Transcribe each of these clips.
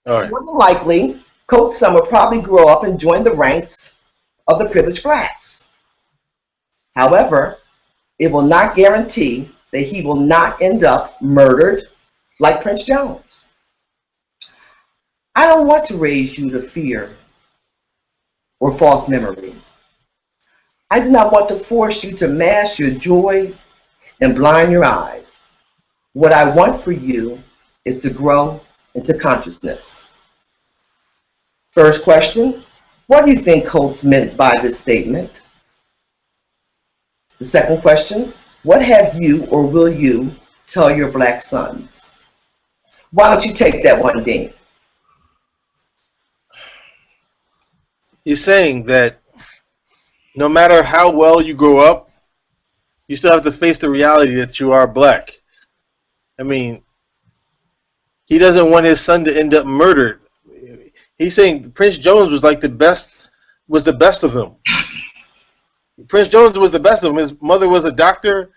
All right. More than likely, Coach Son will probably grow up and join the ranks of the privileged blacks. However, it will not guarantee that he will not end up murdered like Prince Jones. I don't want to raise you to fear or false memory. I do not want to force you to mask your joy and blind your eyes. What I want for you is to grow into consciousness. First question, what do you think Coates meant by this statement? The second question, what have you or will you tell your black sons? Why don't you take that one, Dean? You're saying that no matter how well you grow up, you still have to face the reality that you are black. I mean, he doesn't want his son to end up murdered. He's saying Prince Jones was like the best of them. Prince Jones was the best of them. His mother was a doctor,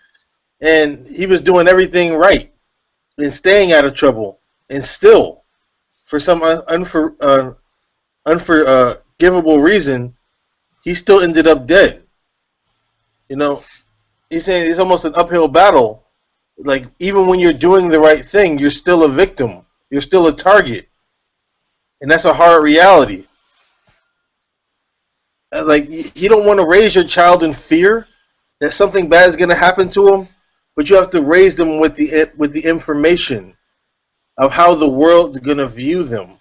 and he was doing everything right and staying out of trouble. And still, for some unforgivable reason, he still ended up dead. You know, he's saying it's almost an uphill battle. Like, even when you're doing the right thing, you're still a victim. You're still a target. And that's a hard reality. Like, you don't want to raise your child in fear that something bad is going to happen to them, but you have to raise them with the information of how the world is going to view them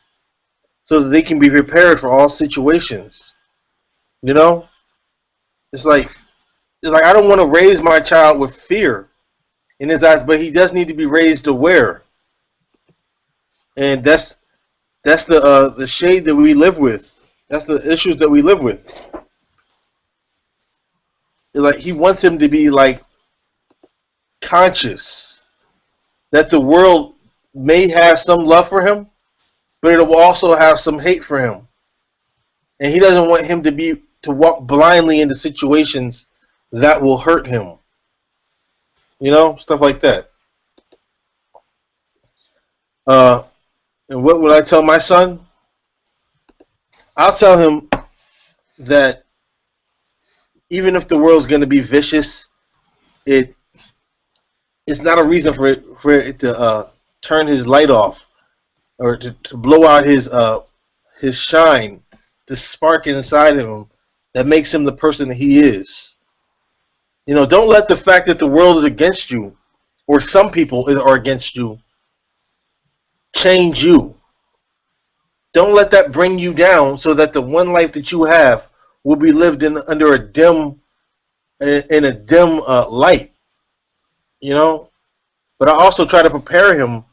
so that they can be prepared for all situations. You know? It's like I don't want to raise my child with fear in his eyes, but he does need to be raised aware. And that's the shade that we live with. That's the issues that we live with. Like, he wants him to be like conscious that the world may have some love for him, but it will also have some hate for him. And he doesn't want him to walk blindly into situations that will hurt him. You know, stuff like that. And what would I tell my son? I'll tell him that even if the world's going to be vicious, it's not a reason for it to turn his light off or to blow out his shine, the spark inside of him that makes him the person that he is. You know, don't let the fact that the world is against you or some people are against you change you. Don't let that bring you down so that the one life that you have will be lived in a dim light, you know. But I also try to prepare him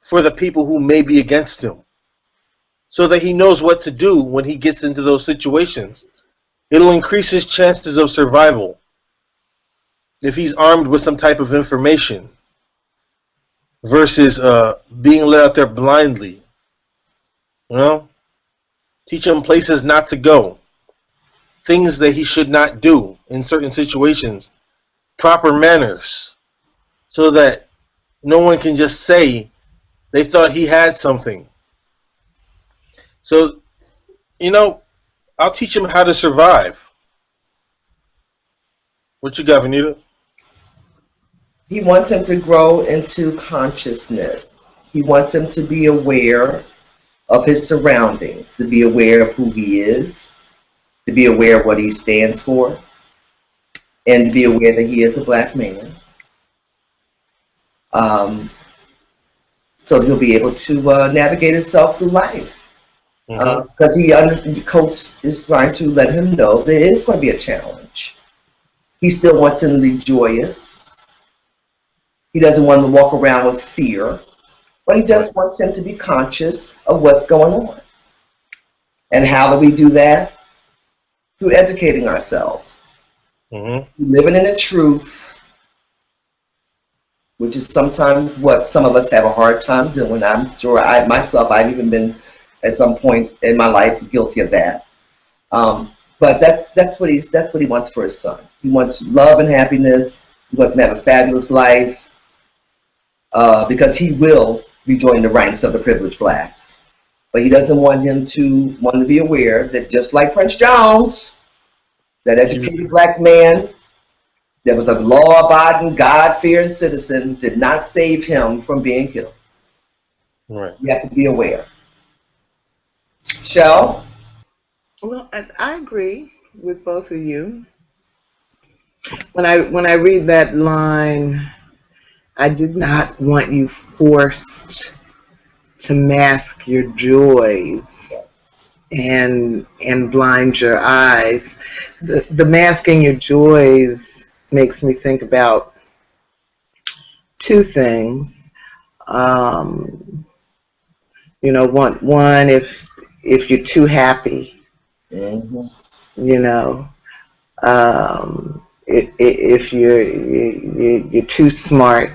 for the people who may be against him so that he knows what to do when he gets into those situations. It'll increase his chances of survival if he's armed with some type of information versus being led out there blindly. You know, teach him places not to go, things that he should not do in certain situations, proper manners, so that no one can just say they thought he had something. So, you know, I'll teach him how to survive. What you got, Venita? He wants him to grow into consciousness. He wants him to be aware of his surroundings, to be aware of who he is, to be aware of what he stands for, and to be aware that he is a black man. So he'll be able to navigate himself through life. Because Coach is trying to let him know that it is going to be a challenge. He still wants him to be joyous. He doesn't want him to walk around with fear. But he just wants him to be conscious of what's going on. And how do we do that? Through educating ourselves. Living in the truth, which is sometimes what some of us have a hard time doing. I'm sure I've even been at some point in my life guilty of that. But that's what he wants for his son. He wants love and happiness. He wants him to have a fabulous life. Because he will rejoin the ranks of the privileged blacks. But he doesn't want him to be aware that just like Prince Jones, that educated black man that was a law-abiding, God-fearing citizen, did not save him from being killed. Right. You have to be aware. Shell? Well, I agree with both of you. When I read that line, I did not want you forced to mask your joys and blind your eyes. The masking your joys makes me think about two things. You know, one if you're too happy, Mm-hmm. you know, if you're too smart,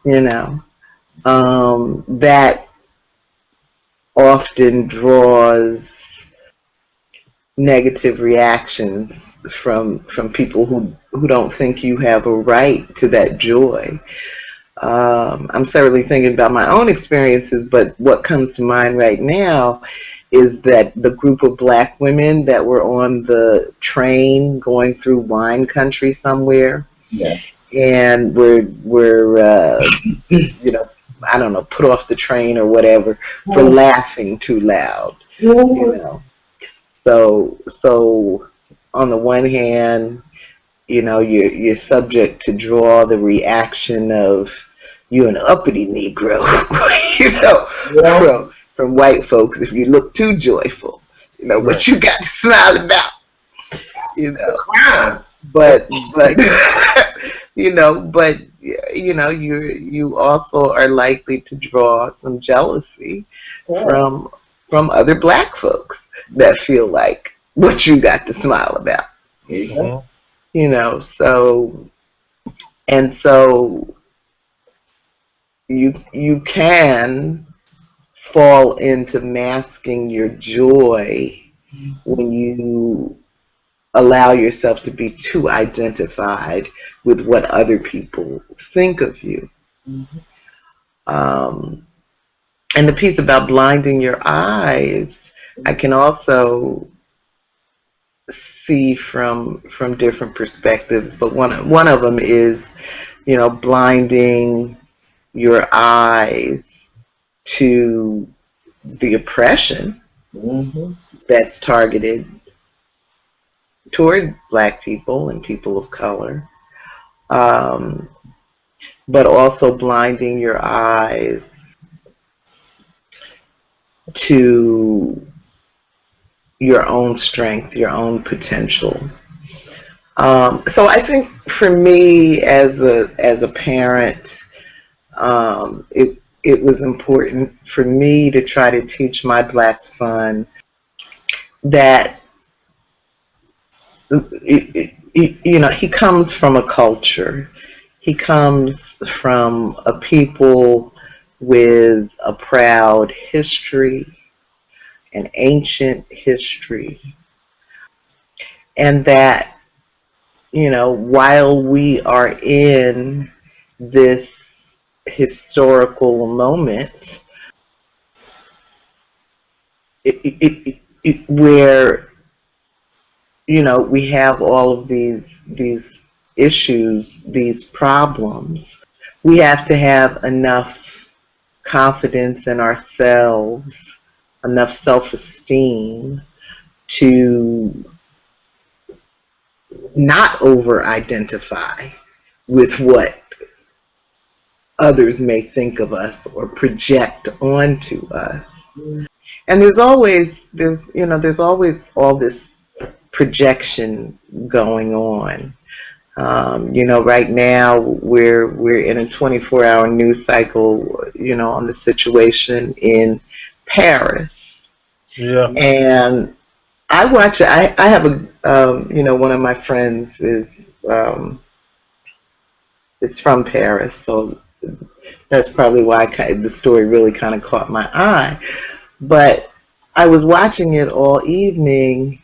you know, that often draws negative reactions from people who don't think you have a right to that joy. I'm certainly thinking about my own experiences, but what comes to mind right now is that the group of black women that were on the train going through wine country somewhere, Yes. and were you know, I don't know, put off the train or whatever for laughing too loud, you know. So on the one hand, you know, you're subject to draw the reaction of you an uppity Negro, you know, from white folks if you look too joyful, you know, what you got to smile about, you know. But you know, but you know, you also are likely to draw some jealousy from other black folks that feel like what you got to smile about. Mm-hmm. You know, so you can fall into masking your joy when you allow yourself to be too identified with what other people think of you. Mm-hmm. And the piece about blinding your eyes, I can also see from different perspectives, but one of them is, you know, blinding your eyes to the oppression that's targeted toward black people and people of color, but also blinding your eyes to your own strength, your own potential. So I think for me as a parent, it was important for me to try to teach my black son that you know, he comes from a culture. He comes from a people with a proud history, an ancient history, and that, you know, while we are in this historical moment where, you know, we have all of these issues, these problems, we have to have enough confidence in ourselves, enough self-esteem to not over-identify with what others may think of us or project onto us. And there's always all this projection going on. You know, right now we're in a 24-hour news cycle, you know, on the situation in Paris. Yeah. And I watch. I have you know, one of my friends is it's from Paris, so that's probably why the story really kind of caught my eye. But I was watching it all evening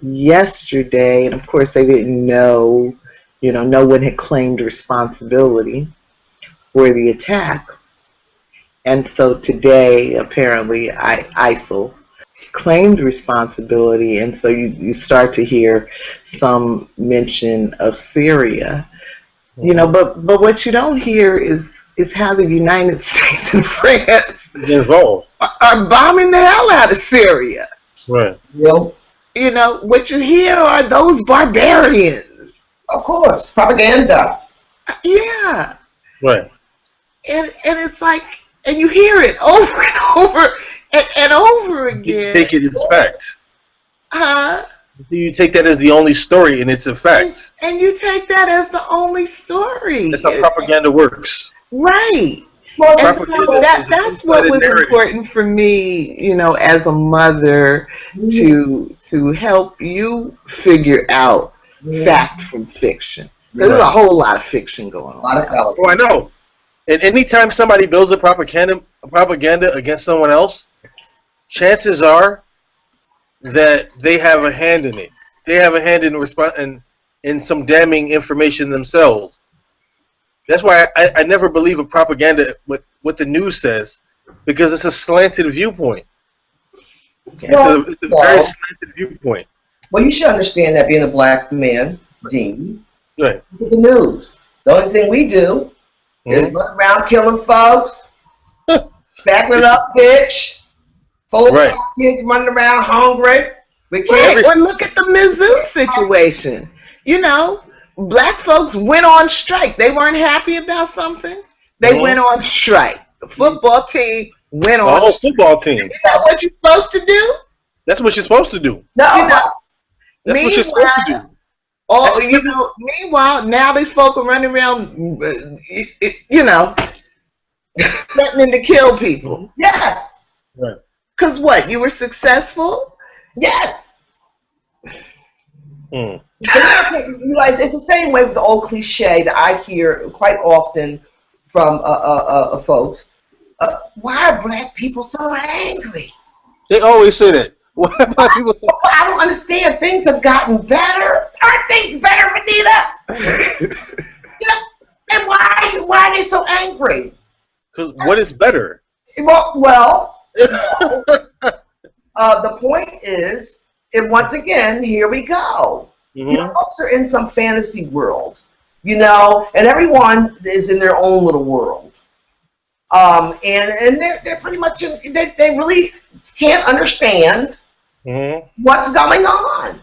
yesterday, and of course they didn't know, you know, no one had claimed responsibility for the attack. And so today, apparently, ISIL claimed responsibility, and so you start to hear some mention of Syria. You know, but what you don't hear is how the United States and France involved are bombing the hell out of Syria. Right. Real. You know, what you hear are those barbarians. Of course, propaganda. Yeah. Right. And it's like, and you hear it over and over and over again. You take it as fact. You take that as the only story, and it's a fact. And you take that as the only story. That's how propaganda works. Right. Well, and so that's what was important for me, you know, as a mother, to help you figure out fact from fiction. There's a whole lot of fiction going on. A lot of oh, I know. And anytime somebody builds a propaganda against someone else, chances are that they have a hand in it. They have a hand in some damning information themselves. That's why I never believe in propaganda, what the news says, because it's a slanted viewpoint. Well, it's a very slanted viewpoint. Well, you should understand that being a black man, Dean, right. Look at the news. The only thing we do is run around killing folks, backing it up, bitch. Full of kids running around hungry. We can't. Or look at the Mizzou situation. You know, black folks went on strike. They weren't happy about something. They went on strike. The football team went on. The whole football team. Is that what you're supposed to do? That's what you're supposed to do. No, you know, that's what you're supposed to do. Oh, you know. Meanwhile, now these folk are running around, you know, threatening to kill people. Yes. Right. Because what? You were successful? Yes. You realize it's the same way with the old cliche that I hear quite often from folks. Why are black people so angry? They always say that. Why are black people so angry? I don't understand. Things have gotten better. Aren't things better, Venita? And why are they so angry? Because what is better? Well, the point is, and once again, here we go. You know, folks are in some fantasy world, you know, and everyone is in their own little world. And they're pretty much they really can't understand what's going on.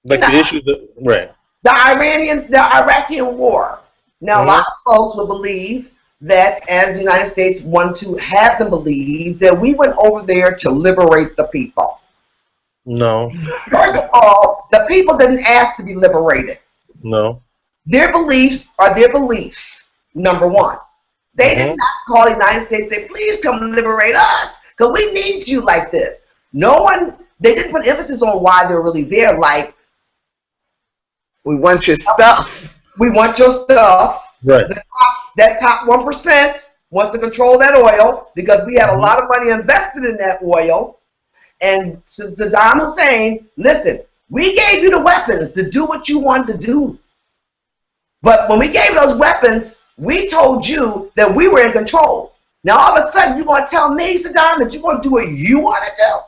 Like the issues that, right. The Iraqi war. Now, lots of folks will believe that as the United States want to have them believe that we went over there to liberate the people. No. First of all, the people didn't ask to be liberated. No. Their beliefs are their beliefs, number one. They did not call the United States and say, please come and liberate us, because we need you like this. They didn't put emphasis on why they're really there, like, we want your stuff. We want your stuff. Right. That top 1% wants to control that oil because we have a lot of money invested in that oil. And Saddam Hussein, listen, we gave you the weapons to do what you wanted to do. But when we gave those weapons, we told you that we were in control. Now all of a sudden you're going to tell me, Saddam, that you're going to do what you want to do?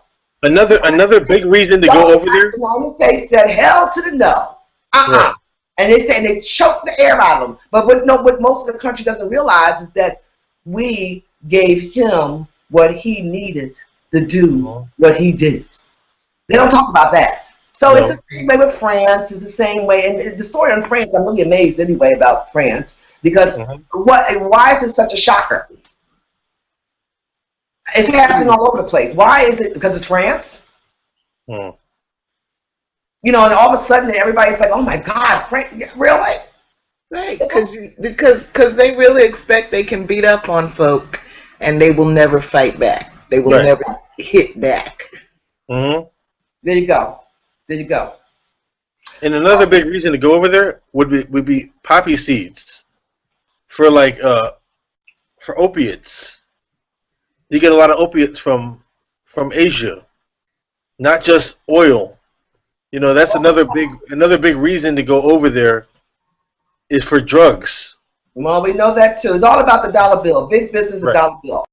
Another big reason to go over there? The United States said hell to the no. Right. And they choked the air out of them. But what most of the country doesn't realize is that we gave him what he needed to do what he did. They don't talk about that. So it's the same way with France. It's the same way. And the story on France, I'm really amazed anyway about France. Because why is it such a shocker? It's happening all over the place. Why is it? Because it's France? You know, and all of a sudden everybody's like, "Oh my God, really?" Right? Because they really expect they can beat up on folk, and they will never fight back. They will never hit back. There you go. There you go. And another big reason to go over there would be poppy seeds for for opiates. You get a lot of opiates from Asia, not just oil. You know, that's another big reason to go over there is for drugs. Well, we know that too. It's all about the dollar bill. Big business, a Right. dollar bill.